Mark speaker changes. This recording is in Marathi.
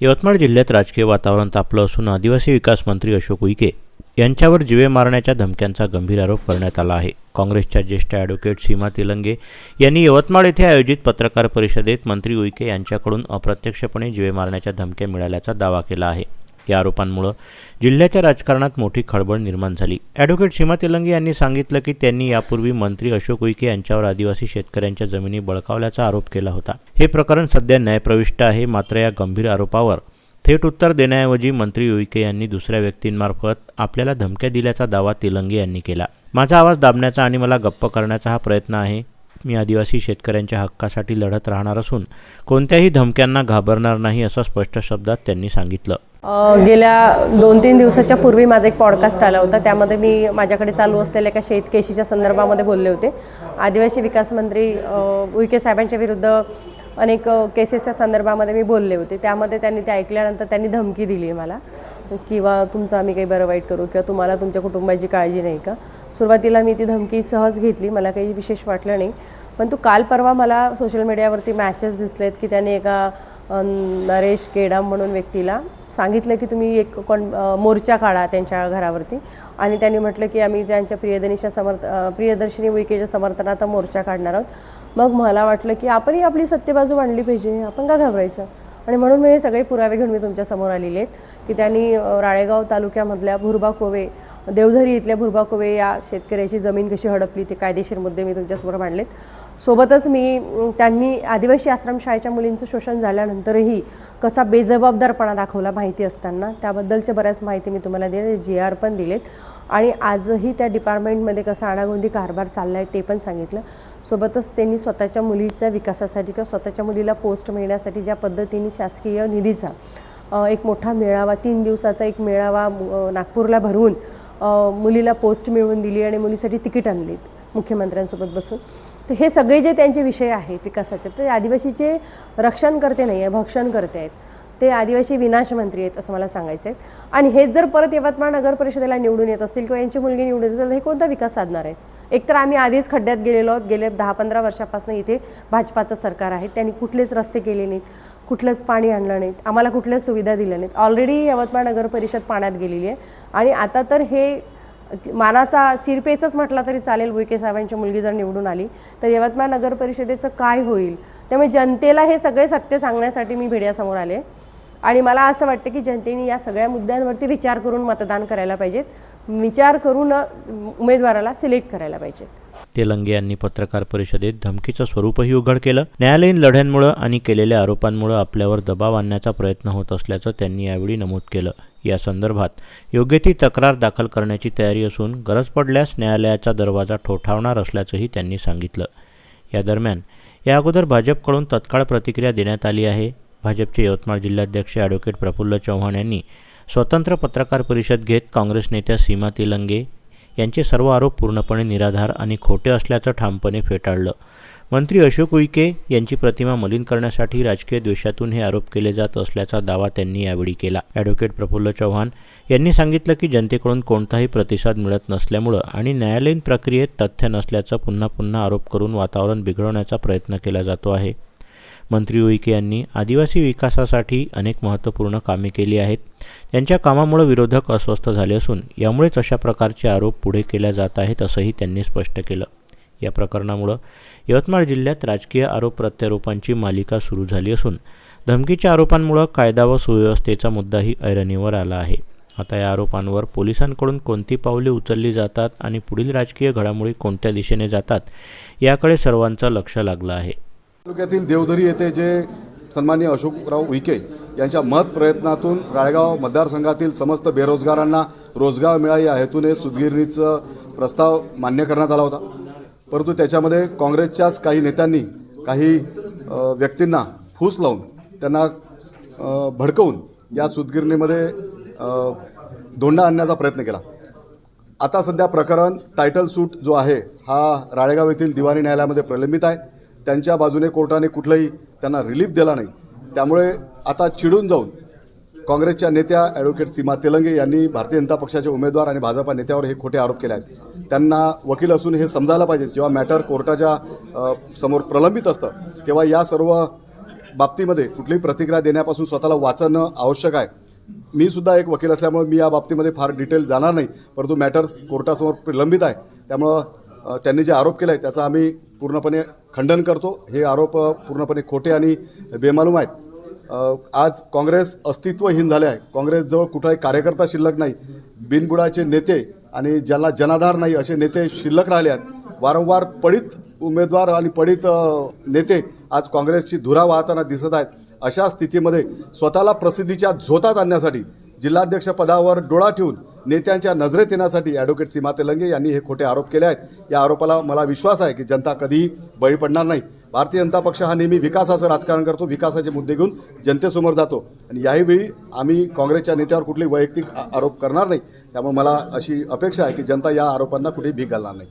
Speaker 1: यवतमाळ जिल्ह्यात राजकीय वातावरण तापलं असून आदिवासी विकास मंत्री अशोक उईके यांच्यावर जीवे मारण्याच्या धमक्यांचा गंभीर आरोप करण्यात आला आहे। काँग्रेसच्या ज्येष्ठ ॲडव्होकेट सीमा तेलंगे यांनी यवतमाळ येथे आयोजित पत्रकार परिषदेत मंत्री उईके यांच्याकडून अप्रत्यक्षपणे जीवे मारण्याच्या धमक्या मिळाल्याचा दावा केला आहे। या आरोपांमुळे जिल्ह्याच्या राजकारणात मोठी खळबळ निर्माण झाली। ॲडव्होकेट सीमा तेलंगे यांनी सांगितलं की त्यांनी यापूर्वी मंत्री अशोक उईके यांच्यावर आदिवासी शेतकऱ्यांच्या जमिनी बळकावल्याचा आरोप केला होता। हे प्रकरण सध्या न्यायप्रविष्ट आहे, मात्र या गंभीर आरोपावर थेट उत्तर देण्याऐवजी मंत्री उईके यांनी दुसऱ्या व्यक्तींमार्फत आपल्याला धमक्या दिल्याचा दावा तेलंगे यांनी केला। माझा आवाज दाबण्याचा आणि मला गप्प करण्याचा हा प्रयत्न आहे। मी आदिवासी शेतकऱ्यांच्या हक्कासाठी लढत राहणार असून कोणत्याही धमक्यांना घाबरणार नाही, असं स्पष्ट शब्दात त्यांनी सांगितलं।
Speaker 2: गेल्या 2-3 दिवसाच्या पूर्वी माझा एक पॉडकास्ट आला होता, त्यामध्ये मी माझ्याकडे चालू असलेल्या एका शेतकेशीच्या संदर्भामध्ये बोलले होते। आदिवासी विकास मंत्री उईके साहेबांच्या विरुद्ध अनेक केसेसच्या संदर्भामध्ये मी बोलले होते। त्यामध्ये त्यांनी ते ऐकल्यानंतर त्यांनी धमकी दिली मला, किंवा तुमचं आम्ही काही बरं वाईट करू, किंवा तुम्हाला तुमच्या कुटुंबाची काळजी नाही का। सुरुवातीला मी ती धमकी सहज घेतली, मला काही विशेष वाटलं नाही। पण काल परवा मला सोशल मीडियावरती मॅसेज दिसलेत की त्याने एका नरेश केडाम म्हणून व्यक्तीला सांगितलं की तुम्ही एक मोर्चा काढा त्यांच्या घरावरती, आणि त्यांनी म्हटलं की आम्ही त्यांच्या प्रियदर्शनी उईकेच्या समर्थनार्थ मोर्चा काढणार आहोत। मग मला वाटलं की आपणही आपली सत्यबाजू मांडली पाहिजे, आपण का घाबरायचं। आणि म्हणून मी हे सगळे पुरावे घेऊन मी तुमच्यासमोर आलेले आहेत की त्यांनी राळेगाव तालुक्यामधल्या भुरबाकोवे, देवधरी इथल्या भुरबाकोवे या शेतकऱ्याची जमीन कशी हडपली, ते कायदेशीर मुद्दे मी तुमच्यासमोर मांडलेत। सोबतच त्यांनी आदिवासी आश्रमशाळेच्या मुलींचं शोषण झाल्यानंतरही कसा बेजबाबदारपणा दाखवला माहिती असताना, त्याबद्दलचे बऱ्याच माहिती मी तुम्हाला दिली, GR पण दिलेत, आणि आजही त्या डिपार्टमेंटमध्ये कसा आडागोंदी कारभार चालला आहे ते पण सांगितलं। सोबतच त्यांनी स्वतःच्या मुलीच्या विकासासाठी किंवा स्वतःच्या मुलीला पोस्ट मिळण्यासाठी ज्या पद्धतीने शासकीय निधीचा एक मोठा मेळावा, 3 दिवसाचा एक मेळावा नागपूरला भरवून मुलीला पोस्ट मिळवून दिली आणि मुलीसाठी तिकीट आणलीत मुख्यमंत्र्यांसोबत बसून। तर हे सगळे जे त्यांचे विषय आहेत विकासाचे, ते आदिवासीचे रक्षण करते नाही आहे, भक्षण करते आहेत। ते आदिवासी विनाश मंत्री आहेत असं मला सांगायचं आहे। आणि हेच जर परत यवतमाळ नगर परिषदेला निवडून येत असतील किंवा यांची मुलगी निवडून येत असेल, हे कोणता विकास साधणार आहेत। एकतर आम्ही आधीच खड्ड्यात गेलेलो आहोत, गेले 10-15 वर्षापासून इथे भाजपाचं सरकार आहे, त्यांनी कुठलेच रस्ते केले नाहीत, कुठलंच पाणी आणलं नाहीत, आम्हाला कुठल्याच सुविधा दिल्या नाहीत। ऑलरेडी यवतमाळ नगर परिषद पाण्यात गेलेली आहे, आणि आता तर हे मानाचा सिरपेचच म्हटला तरी चालेल, उईके साहेबांची मुलगी जर निवडून आली तर यवतमाळ नगर परिषदेचं काय होईल। त्यामुळे जनतेला हे सगळे सत्य सांगण्यासाठी मी मीडियासमोर आले, आणि मला असं वाटतं की जनतेने या सगळ्या मुद्द्यांवरती विचार करून मतदान करायला पाहिजेत, विचार करून उमेदवाराला सिलेक्ट करायला पाहिजे।
Speaker 1: तेलंगे यांनी पत्रकार परिषदेत धमकीचं स्वरूपही उघड केलं। न्यायालयीन लढ्यांमुळे आणि केलेल्या आरोपांमुळे आपल्यावर दबाव आणण्याचा प्रयत्न होत असल्याचं त्यांनी यावेळी नमूद केलं। या संदर्भात योग्य ती तक्रार दाखल करण्याची तयारी असून गरज पडल्यास न्यायालयाचा दरवाजा ठोठावणार असल्याचंही त्यांनी सांगितलं। या दरम्यान या अगोदर भाजपकडून तत्काळ प्रतिक्रिया देण्यात आली आहे। भाजपचे यवतमाळ जिल्हाध्यक्ष ॲडव्होकेट प्रफुल्ल चव्हाण यांनी स्वतंत्र पत्रकार परिषद घेत काँग्रेस नेत्या सीमा तेलंगे यांचे सर्व आरोप पूर्णपणे निराधार आणि खोटे असल्याचं ठामपणे फेटाळलं। मंत्री अशोक उईके यांची प्रतिमा मलिन करण्यासाठी राजकीय द्वेषातून हे आरोप केले जात असल्याचा दावा त्यांनी यावेळी केला। ॲडव्होकेट प्रफुल्ल चव्हाण यांनी सांगितलं की जनतेकडून कोणताही प्रतिसाद मिळत नसल्यामुळं आणि न्यायालयीन प्रक्रियेत तथ्य नसल्याचा पुन्हा आरोप करून वातावरण बिघडवण्याचा प्रयत्न केला जातो आहे। मंत्री उईके यांनी आदिवासी विकासासाठी अनेक महत्त्वपूर्ण कामे केली आहेत। त्यांच्या कामामुळे विरोधक अस्वस्थ झाले असून यामुळेच अशा प्रकारचे आरोप पुढे केले जात आहेत, असंही त्यांनी स्पष्ट केलं। या प्रकरणामुळे यवतमाळ जिल्ह्यात राजकीय आरोप प्रत्यारोपांची मालिका सुरू झाली असून धमकीच्या आरोपांमुळे कायदा व सुव्यवस्थेचा मुद्दाही ऐरणीवर आला आहे। आता या आरोपांवर पोलिसांकडून कोणती पावले उचलली जातात आणि पुढील राजकीय घडामोडी कोणत्या दिशेने जातात याकडे सर्वांचं लक्ष लागलं आहे।
Speaker 3: तालुक्यातील देवधरी येथे जे सन्माननीय अशोकराव उईके यांच्या मत प्रयत्नातून राळेगाव मतदारसंघातील समस्त बेरोजगारांना रोजगार मिळावा या हेतूने सूतगिरणीचा प्रस्ताव मान्य करण्यात आला होता, परंतु त्याच्यामध्ये काँग्रेसच्याच काही नेत्यांनी काही व्यक्तींना फूस लावून त्यांना भडकवून या सूतगिरणीमध्ये धोंडा आणण्याचा प्रयत्न केला। आता सध्या प्रकरण टायटल सूट जो आहे हा राळेगाव येथील दिवाणी न्यायालयामध्ये प्रलंबित आहे। त्यांच्या बाजूने कोर्टाने कुठलाही त्यांना रिलीफ दिला नाही, त्यामुळे आता चिडून जाऊन काँग्रेसच्या नेत्या ॲडव्होकेट सीमा तेलंगे यांनी भारतीय जनता पक्षाचे उमेदवार आणि भाजपा नेत्यावर हे खोटे आरोप केले आहेत। त्यांना वकील असून हे समजायला पाहिजे, जेव्हा मॅटर कोर्टाच्या समोर प्रलंबित असतं तेव्हा या सर्व बाबतीमध्ये कुठलीही प्रतिक्रिया देण्यापासून स्वतःला वाचणं आवश्यक आहे. मी सुद्धा एक वकील असल्यामुळे मी या बाबतीमध्ये फार डिटेल जाणार नाही, परंतु मॅटर्स कोर्टासमोर प्रलंबित आहे. त्यामुळं त्यांनी जे आरोप केला आहे त्याचा आम्ही पूर्णपणे खंडन करतो. हे आरोप पूर्णपणे खोटे आणि बेमालूम आहेत. आज काँग्रेस अस्तित्वहीन झाले आहे. काँग्रेसजवळ कुठलाही कार्यकर्ता शिल्लक नाही. बिनबुडाचे नेते आणि ज्यांना जनाधार नाही असे नेते शिल्लक राहिले आहेत. वारंवार पडित उमेदवार आणि पडित नेते आज काँग्रेसची धुरा वाहताना दिसत आहेत. अशा स्थितीमध्ये स्वतःला प्रसिद्धीच्या झोतात आणण्यासाठी जिल्हाध्यक्ष पदावर डोळा ठेवून नेत्यांच्या नजरेत येण्यासाठी ॲडव्होकेट सीमा तेलंगे यांनी हे खोटे आरोप केले आहेत. या आरोपाला मला विश्वास आहे की जनता कधीही बळी पडणार नाही. भारतीय जनता पक्ष हा नेहमी विकासाचं राजकारण करतो, विकासाचे मुद्दे घेऊन जनतेसमोर जातो आणि याहीवेळी आम्ही काँग्रेसच्या नेत्यावर कुठलेही वैयक्तिक आरोप करणार नाही. त्यामुळे मला अशी अपेक्षा आहे की जनता या आरोपांना कुठेही भीक घालणार नाही.